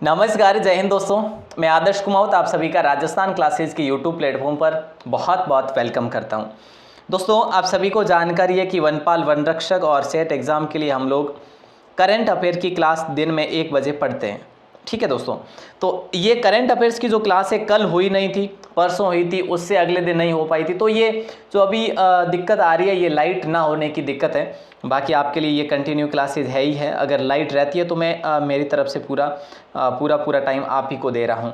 नमस्कार, जय हिंद दोस्तों। मैं आदर्श कुमावत आप सभी का राजस्थान क्लासेज के यूट्यूब प्लेटफॉर्म पर बहुत बहुत वेलकम करता हूं। दोस्तों, आप सभी को जानकारी है कि वनपाल वन रक्षक और सेट एग्ज़ाम के लिए हम लोग करंट अफेयर की क्लास दिन में 1 बजे पढ़ते हैं। ठीक है दोस्तों, तो ये करंट अफेयर्स की जो क्लास है कल हुई नहीं थी, परसों हुई थी, उससे अगले दिन नहीं हो पाई थी। तो ये जो अभी दिक्कत आ रही है ये लाइट ना होने की दिक्कत है। बाकी आपके लिए ये कंटिन्यू क्लासेज है ही है। अगर लाइट रहती है तो मैं मेरी तरफ से पूरा टाइम आप ही को दे रहा हूँ।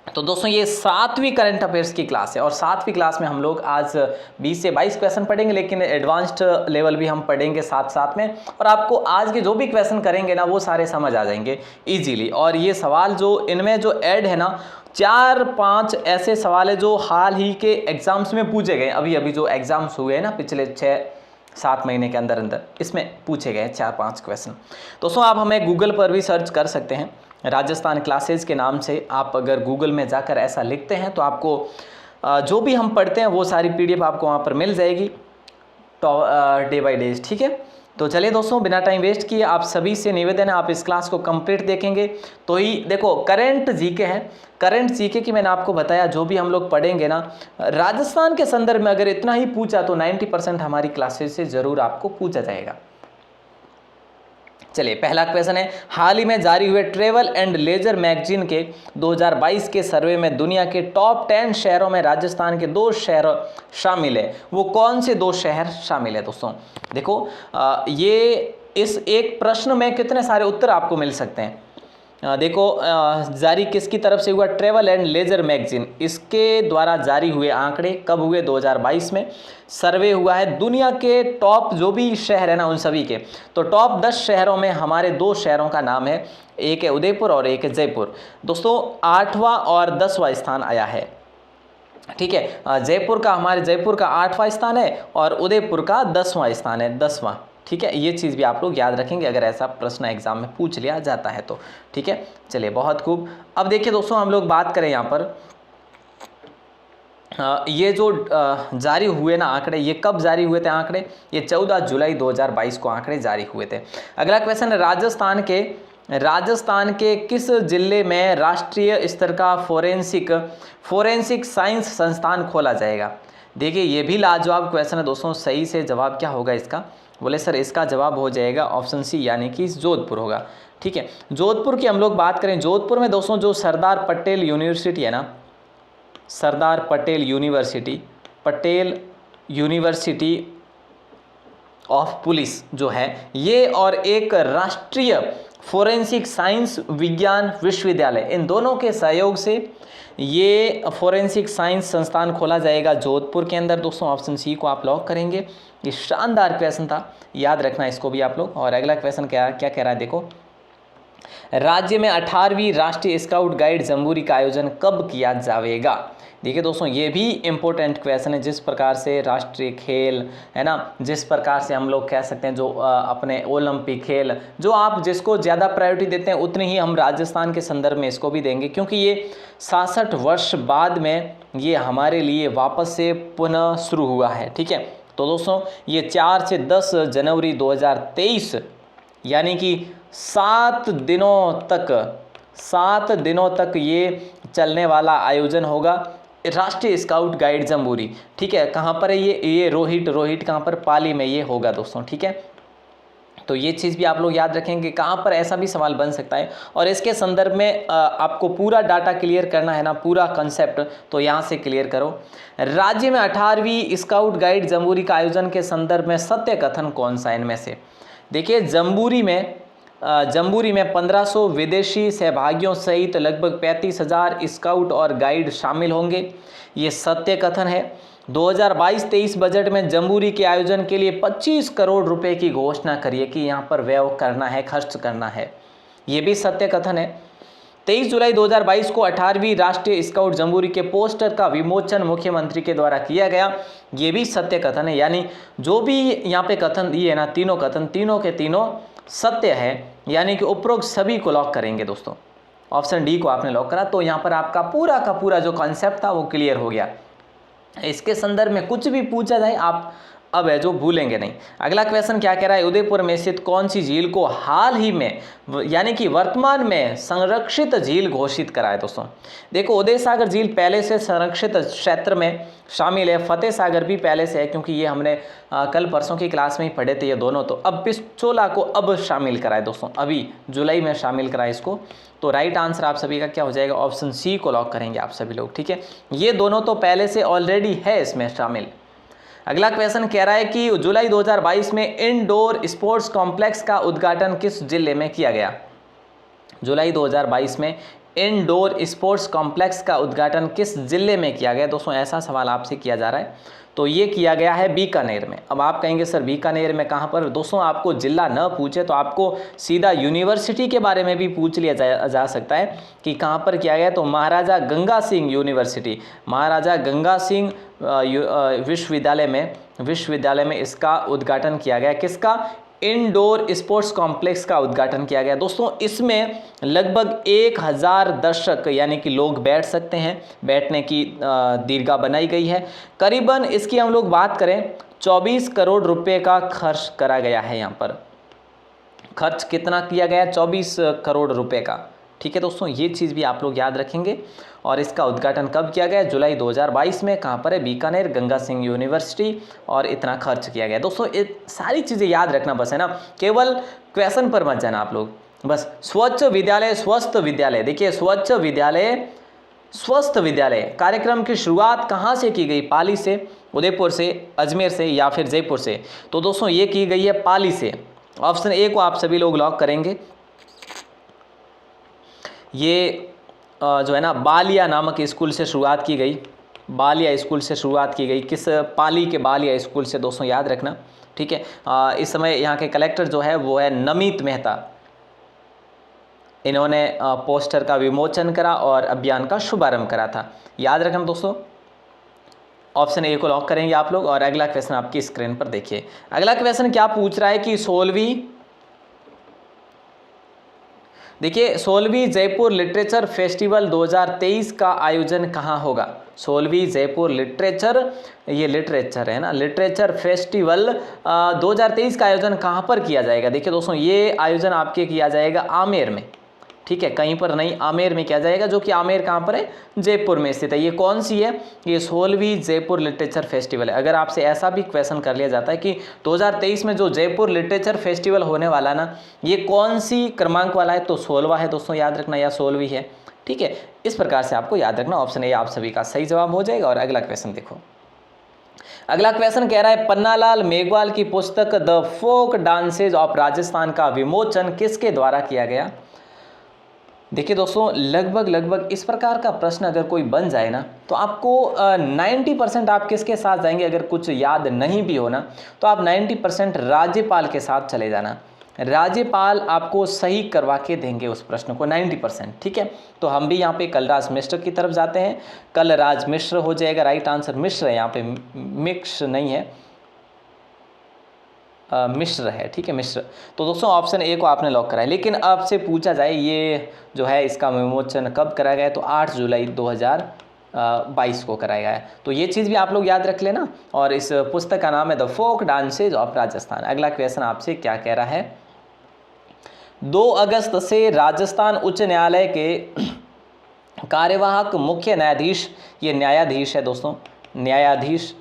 तो दोस्तों, ये 7वीं करंट अफेयर्स की क्लास है और 7वीं क्लास में हम लोग आज 20 से 22 क्वेश्चन पढ़ेंगे, लेकिन एडवांस्ड लेवल भी हम पढ़ेंगे साथ साथ में। और आपको आज के जो भी क्वेश्चन करेंगे ना वो सारे समझ आ जाएंगे इजीली। और ये सवाल जो इनमें जो ऐड है ना, 4-5 ऐसे सवाल है जो हाल ही के एग्जाम्स में पूछे गए। अभी जो एग्जाम्स हुए हैं ना पिछले 6-7 महीने के अंदर इसमें पूछे गए 4-5 क्वेश्चन। दोस्तों, आप हमें गूगल पर भी सर्च कर सकते हैं, राजस्थान क्लासेज के नाम से। आप अगर गूगल में जाकर ऐसा लिखते हैं तो आपको जो भी हम पढ़ते हैं वो सारी PDF आपको वहाँ पर मिल जाएगी डे बाय डे। ठीक है, तो चलिए दोस्तों, बिना टाइम वेस्ट किए आप सभी से निवेदन है आप इस क्लास को कंप्लीट देखेंगे तो ही देखो। करंट जीके है, करंट जीके की मैंने आपको बताया जो भी हम लोग पढ़ेंगे ना राजस्थान के संदर्भ में अगर इतना ही पूछा तो 90% हमारी क्लासेज से जरूर आपको पूछा जाएगा। चलिए, पहला क्वेश्चन है, हाल ही में जारी हुए ट्रेवल एंड लेजर मैगजीन के 2022 के सर्वे में दुनिया के टॉप 10 शहरों में राजस्थान के 2 शहर शामिल है। वो कौन से 2 शहर शामिल है? दोस्तों देखो, ये इस एक प्रश्न में कितने सारे उत्तर आपको मिल सकते हैं। देखो, जारी किसकी तरफ से हुआ? ट्रेवल एंड लेजर मैगजीन, इसके द्वारा जारी हुए आंकड़े कब हुए? 2022 में सर्वे हुआ है दुनिया के टॉप जो भी शहर है ना उन सभी के। तो टॉप 10 शहरों में हमारे 2 शहरों का नाम है, एक है उदयपुर और एक है जयपुर। दोस्तों, 8वां और 10वां स्थान आया है। ठीक है, हमारे जयपुर का 8वां स्थान है और उदयपुर का 10वां स्थान है, 10वां। ठीक है, ये चीज़ भी आप लोग याद रखेंगे अगर ऐसा प्रश्न एग्जाम में पूछ लिया जाता है तो। ठीक है, चलिए, बहुत खूब। अब देखिए दोस्तों, हम लोग बात करें यहाँ पर ये जो जारी हुए ना आंकड़े, ये कब जारी हुए थे आंकड़े? ये 14 जुलाई 2022 को आंकड़े जारी हुए थे। अगला क्वेश्चन है, राजस्थान के किस जिले में राष्ट्रीय स्तर का फोरेंसिक साइंस संस्थान खोला जाएगा? देखिए, ये भी लाजवाब क्वेश्चन है दोस्तों। सही से जवाब क्या होगा इसका? बोले सर, इसका जवाब हो जाएगा ऑप्शन सी, यानी कि जोधपुर होगा। ठीक है, जोधपुर की हम लोग बात करें, जोधपुर में दोस्तों जो सरदार पटेल यूनिवर्सिटी है ना, Sardar Patel university of police जो है ये, और एक राष्ट्रीय फोरेंसिक साइंस विज्ञान विश्वविद्यालय, इन दोनों के सहयोग से ये फोरेंसिक साइंस संस्थान खोला जाएगा जोधपुर के अंदर। दोस्तों, ऑप्शन सी को आप लॉक करेंगे। ये शानदार क्वेश्चन था, याद रखना इसको भी आप लोग। और अगला क्वेश्चन क्या कह रहा है? देखो, राज्य में 18वीं राष्ट्रीय स्काउट गाइड जम्बूरी का आयोजन कब किया जाएगा? देखिए दोस्तों, ये भी इम्पोर्टेंट क्वेश्चन है। जिस प्रकार से राष्ट्रीय खेल है ना, जिस प्रकार से हम लोग कह सकते हैं जो अपने ओलंपिक खेल, जो आप जिसको ज़्यादा प्रायोरिटी देते हैं उतनी ही हम राजस्थान के संदर्भ में इसको भी देंगे, क्योंकि ये 66 वर्ष बाद में ये हमारे लिए वापस से पुनः शुरू हुआ है। ठीक है, तो दोस्तों ये 4 से 10 जनवरी 2023 यानी कि 7 दिनों तक ये चलने वाला आयोजन होगा, राष्ट्रीय स्काउट गाइड जम्बूरी। ठीक है, कहाँ पर है ये रोहिट कहाँ पर? पाली में ये होगा दोस्तों। ठीक है, तो ये चीज़ भी आप लोग याद रखेंगे। कहाँ पर ऐसा भी सवाल बन सकता है और इसके संदर्भ में आपको पूरा डाटा क्लियर करना है ना, पूरा कंसेप्ट, तो यहाँ से क्लियर करो। राज्य में 18वीं स्काउट गाइड जम्बूरी का आयोजन के संदर्भ में सत्य कथन कौन सा इनमें से? देखिए, जम्बूरी में 1500 विदेशी सहभागियों सहित लगभग 35,000 स्काउट और गाइड शामिल होंगे, ये सत्य कथन है। 2022-23 बजट में जम्बूरी के आयोजन के लिए 25 करोड़ रुपए की घोषणा करिए कि यहाँ पर व्यय करना है, खर्च करना है, ये भी सत्य कथन है। 23 जुलाई 2022 को 18वीं राष्ट्रीय स्काउट जम्बूरी के पोस्टर का विमोचन मुख्यमंत्री के द्वारा किया गया, ये भी सत्य कथन है। यानी जो भी यहाँ पे कथन दिए ना, तीनों कथन, तीनों के तीनों सत्य है, यानी कि उपरोक्त सभी को लॉक करेंगे दोस्तों। ऑप्शन डी को आपने लॉक करा तो यहाँ पर आपका पूरा का पूरा जो कॉन्सेप्ट था वो क्लियर हो गया। इसके संदर्भ में कुछ भी पूछा जाए आप अब है जो भूलेंगे नहीं। अगला क्वेश्चन क्या कह रहा है, उदयपुर में स्थित कौन सी झील को हाल ही में यानी कि वर्तमान में संरक्षित झील घोषित करा है। दोस्तों देखो, उदय सागर झील पहले से संरक्षित क्षेत्र में शामिल है, फतेह सागर भी पहले से है, क्योंकि ये हमने कल परसों की क्लास में ही पढ़े थे ये दोनों। तो अब पिछोला को अब शामिल कराए दोस्तों, अभी जुलाई में शामिल कराए इसको। तो राइट आंसर आप सभी का क्या हो जाएगा, ऑप्शन सी को लॉक करेंगे आप सभी लोग। ठीक है, ये दोनों तो पहले से ऑलरेडी है इसमें शामिल। अगला क्वेश्चन कह रहा है कि जुलाई 2022 में इंडोर स्पोर्ट्स कॉम्प्लेक्स का उद्घाटन किस जिले में किया गया। जुलाई 2022 में इंडोर स्पोर्ट्स कॉम्प्लेक्स का उद्घाटन किस जिले में किया गया। दोस्तों ऐसा सवाल आपसे किया जा रहा है, तो ये किया गया है बीकानेर में। अब आप कहेंगे सर बीकानेर में कहाँ पर। दोस्तों आपको जिला न पूछे तो आपको सीधा यूनिवर्सिटी के बारे में भी पूछ लिया जा सकता है कि कहाँ पर किया गया। तो महाराजा गंगा सिंह यूनिवर्सिटी, महाराजा गंगा सिंह विश्वविद्यालय में इसका उद्घाटन किया गया। किसका, इंडोर स्पोर्ट्स कॉम्प्लेक्स का उद्घाटन किया गया। दोस्तों इसमें लगभग 1000 दर्शक यानी कि लोग बैठ सकते हैं, बैठने की दीर्घा बनाई गई है। करीबन इसकी हम लोग बात करें 24 करोड़ रुपए का खर्च करा गया है। यहाँ पर खर्च कितना किया गया, 24 करोड़ रुपए का। ठीक है दोस्तों, ये चीज़ भी आप लोग याद रखेंगे। और इसका उद्घाटन कब किया गया, जुलाई 2022 में। कहाँ पर है, बीकानेर, गंगा सिंह यूनिवर्सिटी, और इतना खर्च किया गया। दोस्तों ये सारी चीज़ें याद रखना बस, है ना, केवल क्वेश्चन पर मत जाना आप लोग। बस स्वच्छ विद्यालय स्वस्थ विद्यालय, देखिए स्वच्छ विद्यालय स्वस्थ विद्यालय कार्यक्रम की शुरुआत कहाँ से की गई, पाली से, उदयपुर से, अजमेर से या फिर जयपुर से। तो दोस्तों ये की गई है पाली से। ऑप्शन ए को आप सभी लोग लॉक करेंगे। ये जो है ना बालिया नामक स्कूल से शुरुआत की गई, बालिया स्कूल से शुरुआत की गई। किस, पाली के बालिया स्कूल से। दोस्तों याद रखना, ठीक है। इस समय यहाँ के कलेक्टर जो है वो है नमित मेहता। इन्होंने पोस्टर का विमोचन करा और अभियान का शुभारंभ करा था। याद रखना दोस्तों, ऑप्शन ए को लॉक करेंगे आप लोग। और अगला क्वेश्चन आपकी स्क्रीन पर देखिए। अगला क्वेश्चन क्या पूछ रहा है कि 16वीं जयपुर लिटरेचर फेस्टिवल 2023 का आयोजन कहाँ होगा। 16वीं जयपुर लिटरेचर है ना, लिटरेचर फेस्टिवल 2023 का आयोजन कहाँ पर किया जाएगा। देखिए दोस्तों ये आयोजन आपके किया जाएगा आमेर में। ठीक है, कहीं पर नहीं, आमेर में किया जाएगा, जो कि आमेर कहाँ पर है, जयपुर में स्थित है। ये कौन सी है, ये 16वीं जयपुर लिटरेचर फेस्टिवल है। अगर आपसे ऐसा भी क्वेश्चन कर लिया जाता है कि 2023 में जो जयपुर लिटरेचर फेस्टिवल होने वाला ना, ये कौन सी क्रमांक वाला है, तो 16वां है दोस्तों, याद रखना, या 16वीं है। ठीक है, इस प्रकार से आपको याद रखना। ऑप्शन ए आप सभी का सही जवाब हो जाएगा। और अगला क्वेश्चन देखो। अगला क्वेश्चन कह रहा है पन्नालाल मेघवाल की पुस्तक the folk dances of Rajasthan का विमोचन किसके द्वारा किया गया। देखिए दोस्तों लगभग इस प्रकार का प्रश्न अगर कोई बन जाए ना, तो आपको 90% आप किसके साथ जाएंगे। अगर कुछ याद नहीं भी हो ना, तो आप 90% राज्यपाल के साथ चले जाना। राज्यपाल आपको सही करवा के देंगे उस प्रश्न को 90%। ठीक है, तो हम भी यहाँ पे कलराज मिश्र की तरफ जाते हैं। कलराज मिश्र हो जाएगा राइट आंसर। मिश्र है यहाँ पे, मिक्स नहीं है, मिश्र है। ठीक है, मिश्र। तो दोस्तों ऑप्शन ए को आपने लॉक करा है। लेकिन आपसे पूछा जाए ये जो है इसका विमोचन कब कराया गया है, तो 8 जुलाई 2022 को कराया गया है। तो ये चीज़ भी आप लोग याद रख लेना। और इस पुस्तक का नाम है the folk dances of Rajasthan. अगला क्वेश्चन आपसे क्या कह रहा है, 2 अगस्त से राजस्थान उच्च न्यायालय के कार्यवाहक मुख्य न्यायाधीश, ये न्यायाधीश है दोस्तों, न्यायाधीश।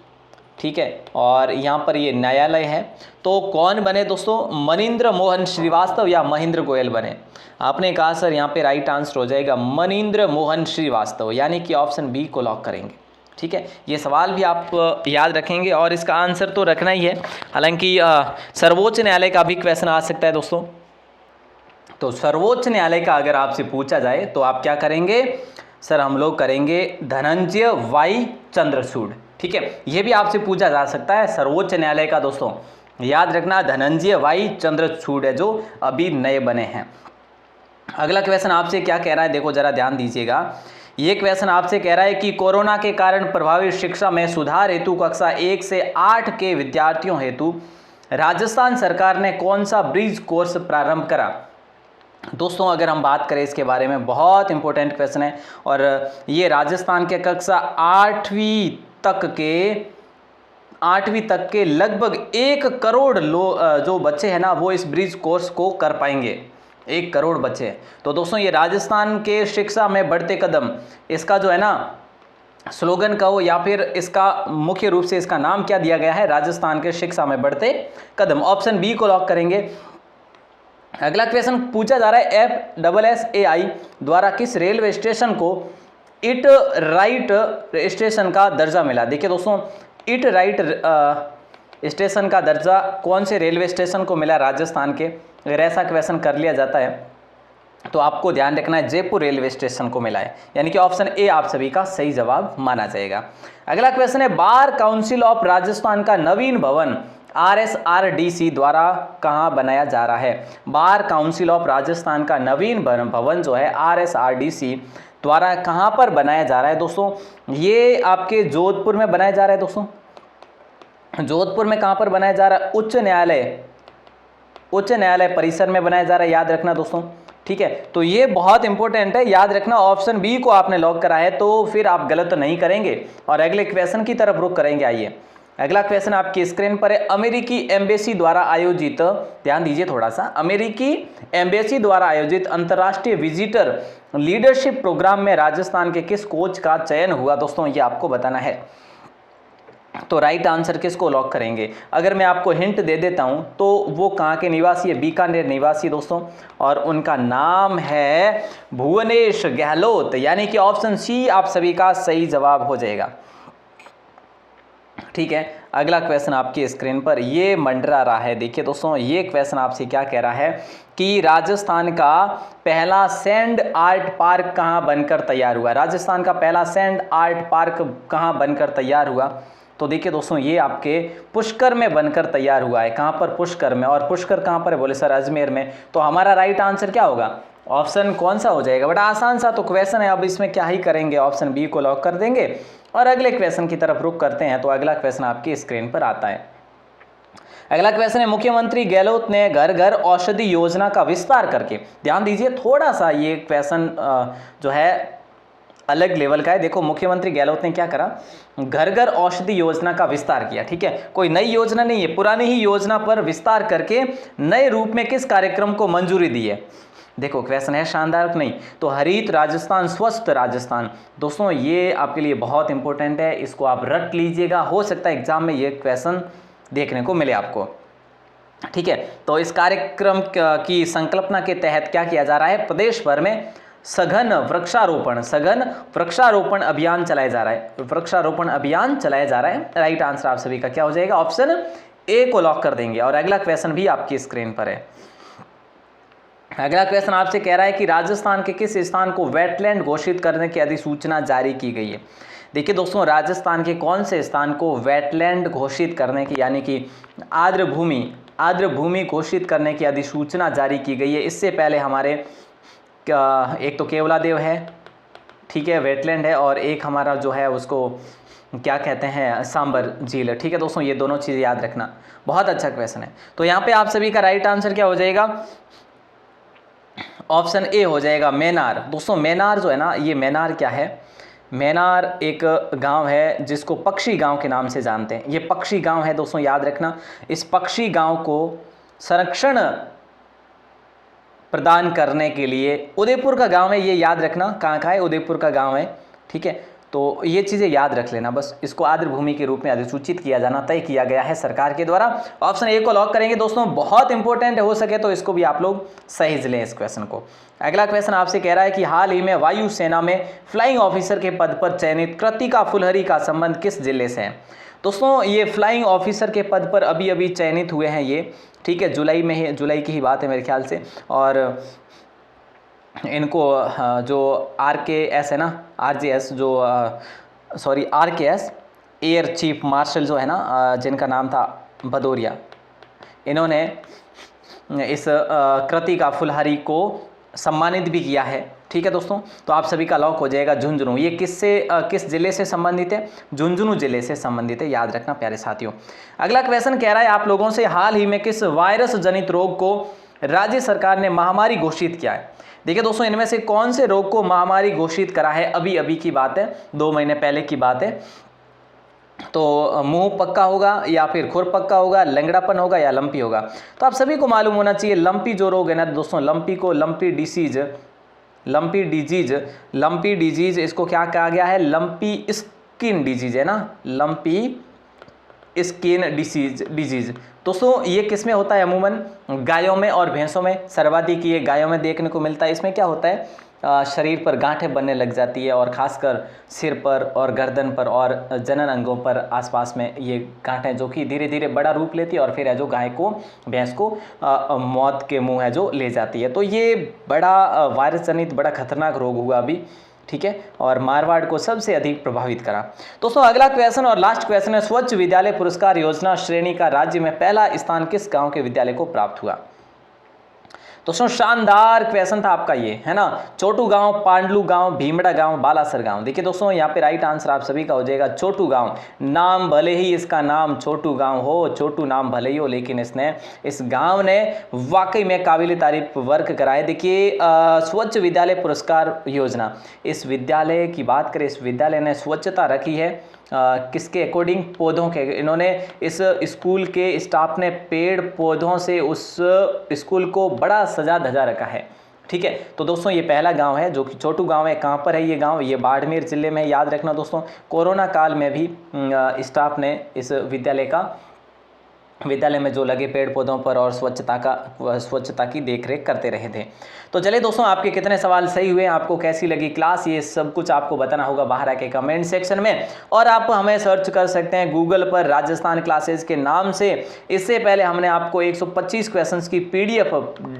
ठीक है, और यहाँ पर ये न्यायालय है, तो कौन बने दोस्तों, मनीन्द्र मोहन श्रीवास्तव या महेंद्र गोयल बने। आपने कहा सर यहाँ पे राइट आंसर हो जाएगा मनीन्द्र मोहन श्रीवास्तव, यानी कि ऑप्शन बी को लॉक करेंगे। ठीक है, ये सवाल भी आप याद रखेंगे और इसका आंसर तो रखना ही है। हालांकि सर्वोच्च न्यायालय का भी क्वेश्चन आ सकता है दोस्तों। तो सर्वोच्च न्यायालय का अगर आपसे पूछा जाए तो आप क्या करेंगे, सर हम लोग करेंगे धनंजय वाई चंद्रचूड़। ठीक है, ये भी आपसे पूछा जा सकता है सर्वोच्च न्यायालय का। दोस्तों याद रखना धनंजय वाई चंद्रचूड़ है, जो अभी नए बने हैं। अगला क्वेश्चन आपसे क्या कह रहा है, देखो जरा ध्यान दीजिएगा। ये क्वेश्चन आपसे कह रहा है कि कोरोना के कारण प्रभावित शिक्षा में सुधार हेतु कक्षा 1 से 8 के विद्यार्थियों हेतु राजस्थान सरकार ने कौन सा ब्रिज कोर्स प्रारंभ करा। दोस्तों अगर हम बात करें इसके बारे में, बहुत इंपॉर्टेंट क्वेश्चन है। और ये राजस्थान के कक्षा 8वीं तक के 8वीं तक के लगभग 1 करोड़ जो बच्चे हैं ना वो इस ब्रिज कोर्स को कर पाएंगे। 1 करोड़ बच्चे। तो दोस्तों ये राजस्थान के शिक्षा में बढ़ते कदम, इसका जो है ना स्लोगन कहो या फिर इसका मुख्य रूप से इसका नाम क्या दिया गया है, राजस्थान के शिक्षा में बढ़ते कदम। ऑप्शन बी को लॉक करेंगे। अगला क्वेश्चन पूछा जा रहा है FSSAI द्वारा किस रेलवे स्टेशन को इट राइट स्टेशन का दर्जा मिला। देखिए दोस्तों, इट राइट स्टेशन का दर्जा कौन से रेलवे स्टेशन को मिला राजस्थान के। अगर ऐसा क्वेश्चन कर लिया जाता है तो आपको ध्यान रखना है जयपुर रेलवे स्टेशन को मिला है, यानी कि ऑप्शन ए आप सभी का सही जवाब माना जाएगा। अगला क्वेश्चन है बार काउंसिल ऑफ राजस्थान का नवीन भवन RSRDC द्वारा कहाँ बनाया जा रहा है। बार काउंसिल ऑफ राजस्थान का नवीन भवन जो है RSRDC द्वारा कहाँ पर बनाया जा रहा है दोस्तों, ये आपके जोधपुर में बनाया जा रहा है। दोस्तों जोधपुर में कहाँ पर बनाया जा रहा है, उच्च न्यायालय परिसर में बनाया जा रहा है, याद रखना दोस्तों। ठीक है, तो ये बहुत इंपॉर्टेंट है, याद रखना। ऑप्शन बी को आपने लॉक करा है तो फिर आप गलत नहीं करेंगे और अगले क्वेश्चन की तरफ रुख करेंगे। आइए अगला क्वेश्चन आपकी स्क्रीन पर है। अमेरिकी एम्बेसी द्वारा आयोजित, ध्यान दीजिए थोड़ा सा, अमेरिकी एम्बेसी द्वारा आयोजित अंतर्राष्ट्रीय विजिटर लीडरशिप प्रोग्राम में राजस्थान के किस कोच का चयन हुआ दोस्तों, ये आपको बताना है। तो राइट आंसर किसको लॉक करेंगे। अगर मैं आपको हिंट दे देता हूं तो वो कहाँ के निवासी है, बीकानेर निवासी दोस्तों, और उनका नाम है भुवनेश गहलोत, यानी कि ऑप्शन सी आप सभी का सही जवाब हो जाएगा। ठीक है, अगला क्वेश्चन आपकी स्क्रीन पर ये मंडरा रहा है। देखिए दोस्तों, ये क्वेश्चन आपसे क्या कह रहा है कि राजस्थान का पहला सैंड आर्ट पार्क कहाँ बनकर तैयार हुआ। राजस्थान का पहला सैंड आर्ट पार्क कहाँ बनकर तैयार हुआ, तो देखिए दोस्तों ये आपके पुष्कर में बनकर तैयार हुआ है। कहाँ पर, पुष्कर में। और पुष्कर कहाँ पर है, बोले सर अजमेर में। तो हमारा राइट आंसर क्या होगा, ऑप्शन कौन सा हो जाएगा। बड़ा आसान सा तो क्वेश्चन है, अब इसमें क्या ही करेंगे, ऑप्शन बी को लॉक कर देंगे और अगले क्वेश्चन की तरफ रुख करते हैं। तो अगला क्वेश्चन आपकी स्क्रीन पर आता है। अगला क्वेश्चन है मुख्यमंत्री गहलोत ने घर घर औषधि योजना का विस्तार करके, ध्यान दीजिए थोड़ा सा ये क्वेश्चन जो है अलग लेवल का है। देखो मुख्यमंत्री गहलोत ने क्या करा, घर घर औषधि योजना का विस्तार किया। ठीक है, कोई नई योजना नहीं है, पुरानी ही योजना पर विस्तार करके नए रूप में किस कार्यक्रम को मंजूरी दी है। देखो क्वेश्चन है शानदार नहीं, तो हरित राजस्थान स्वस्थ राजस्थान। दोस्तों ये आपके लिए बहुत इंपॉर्टेंट है, इसको आप रट लीजिएगा, हो सकता है एग्जाम में ये क्वेश्चन देखने को मिले आपको। ठीक है, तो इस कार्यक्रम की संकल्पना के तहत क्या किया जा रहा है, प्रदेश भर में सघन वृक्षारोपण अभियान चलाया जा रहा है। वृक्षारोपण अभियान चलाया जा रहा है। राइट आंसर आप सभी का क्या हो जाएगा, ऑप्शन ए को लॉक कर देंगे। और अगला क्वेश्चन भी आपकी स्क्रीन पर है। अगला क्वेश्चन आपसे कह रहा है कि राजस्थान के किस स्थान को वेटलैंड घोषित करने की अधिसूचना जारी की गई है। देखिए दोस्तों, राजस्थान के कौन से स्थान को वेटलैंड घोषित करने की, यानी कि आर्द्र भूमि घोषित करने की अधिसूचना जारी की गई है। इससे पहले हमारे एक तो केवलादेव है, ठीक है, वेटलैंड है, और एक हमारा जो है उसको क्या कहते हैं, सांबर झील। ठीक है दोस्तों, ये दोनों चीज़ें याद रखना, बहुत अच्छा क्वेश्चन है। तो यहाँ पे आप सभी का राइट आंसर क्या हो जाएगा, ऑप्शन ए हो जाएगा, मैनार। दोस्तों मैनार जो है ना, ये मैनार क्या है, मैनार एक गांव है जिसको पक्षी गांव के नाम से जानते हैं। ये पक्षी गांव है दोस्तों, याद रखना। इस पक्षी गांव को संरक्षण प्रदान करने के लिए, उदयपुर का गांव है ये, याद रखना कहाँ का है, उदयपुर का गांव है। ठीक है, तो ये चीज़ें याद रख लेना बस। इसको आर्द्र भूमि के रूप में अधिसूचित किया जाना तय किया गया है सरकार के द्वारा। ऑप्शन ए को लॉक करेंगे दोस्तों, बहुत इंपॉर्टेंट हो सके तो इसको भी आप लोग सही लें इस क्वेश्चन को। अगला क्वेश्चन आपसे कह रहा है कि हाल ही में वायुसेना में फ्लाइंग ऑफिसर के पद पर चयनित कृतिका फुलहरी का संबंध किस जिले से है। दोस्तों ये फ्लाइंग ऑफिसर के पद पर अभी अभी चयनित हुए हैं ये, ठीक है, जुलाई में ही, जुलाई की ही बात है मेरे ख्याल से। और इनको जो RKS है ना, RJS जो sorry RKS air chief marshal जो है ना, जिनका नाम था भदौरिया, इन्होंने इस कृतिका फुलहरी को सम्मानित भी किया है। ठीक है दोस्तों, तो आप सभी का लॉक हो जाएगा झुंझुनू। ये किस जिले से संबंधित है, झुंझुनू जिले से संबंधित है, याद रखना प्यारे साथियों। अगला क्वेश्चन कह रहा है आप लोगों से, हाल ही में किस वायरस जनित रोग को राज्य सरकार ने महामारी घोषित किया है। देखिए दोस्तों, इनमें से कौन से रोग को महामारी घोषित करा है, अभी अभी की बात है, 2 महीने पहले की बात है। तो मुंह पक्का होगा या फिर खुर पक्का होगा, लंगड़ापन होगा या लंपी होगा। तो आप सभी को मालूम होना चाहिए लंपी जो रोग है ना दोस्तों, लंपी को लंपी डिजीज इसको क्या कहा गया है, लंपी स्किन डिजीज है ना, लंपी स्किन डिजीज। दोस्तों ये किस में होता है, अमूमन गायों में और भैंसों में, सर्वाधिक ये गायों में देखने को मिलता है। इसमें क्या होता है, शरीर पर गांठें बनने लग जाती है और खासकर सिर पर और गर्दन पर और जनन अंगों पर आसपास में ये गांठें जो कि धीरे धीरे बड़ा रूप लेती है और फिर है जो गाय को, भैंस को मौत के मुंह है जो ले जाती है। तो ये बड़ा वायरस जनित बड़ा खतरनाक रोग हुआ अभी, ठीक है, और मारवाड़ को सबसे अधिक प्रभावित करा। दोस्तों अगला क्वेश्चन और लास्ट क्वेश्चन है, स्वच्छ विद्यालय पुरस्कार योजना श्रेणी का राज्य में पहला स्थान किस गांव के विद्यालय को प्राप्त हुआ। दोस्तों शानदार क्वेश्चन था आपका ये, है ना। छोटू गांव, पांडलू गांव, भीमड़ा गांव, बालासर गांव। देखिए दोस्तों यहाँ पे राइट आंसर आप सभी का हो जाएगा छोटू गांव। नाम भले ही इसका नाम छोटू गांव हो, छोटू नाम भले ही हो, लेकिन इस गांव ने वाकई में काबिल तारीफ वर्क करा है। देखिए स्वच्छ विद्यालय पुरस्कार योजना, इस विद्यालय की बात करें, इस विद्यालय ने स्वच्छता रखी है किसके अकॉर्डिंग, पौधों के। इन्होंने इस स्कूल के स्टाफ ने पेड़ पौधों से उस स्कूल को बड़ा सजा धजा रखा है, ठीक है। तो दोस्तों ये पहला गांव है जो कि छोटू गांव है। कहाँ पर है ये गांव, ये बाड़मेर जिले में, याद रखना दोस्तों। कोरोना काल में भी स्टाफ ने इस विद्यालय में जो लगे पेड़ पौधों पर और स्वच्छता की देखरेख करते रहे थे। तो चलिए दोस्तों आपके कितने सवाल सही हुए, आपको कैसी लगी क्लास, ये सब कुछ आपको बताना होगा बाहर आके कमेंट सेक्शन में। और आप हमें सर्च कर सकते हैं गूगल पर राजस्थान क्लासेज के नाम से। इससे पहले हमने आपको 125 क्वेश्चंस की PDF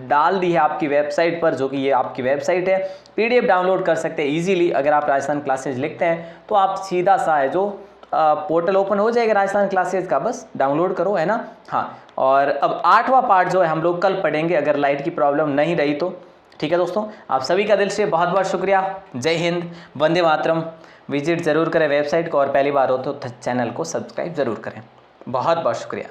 डाल दी है आपकी वेबसाइट पर, जो कि ये आपकी वेबसाइट है। PDF डाउनलोड कर सकते हैं ईजिली। अगर आप राजस्थान क्लासेज लिखते हैं तो आप सीधा सा है जो पोर्टल ओपन हो जाएगा राजस्थान क्लासेज का, बस डाउनलोड करो, है ना। हाँ, और अब 8वां पार्ट जो है हम लोग कल पढ़ेंगे, अगर लाइट की प्रॉब्लम नहीं रही तो, ठीक है दोस्तों। आप सभी का दिल से बहुत बहुत शुक्रिया। जय हिंद, वंदे मातरम। विजिट ज़रूर करें वेबसाइट को, और पहली बार हो तो चैनल को सब्सक्राइब ज़रूर करें। बहुत बहुत शुक्रिया।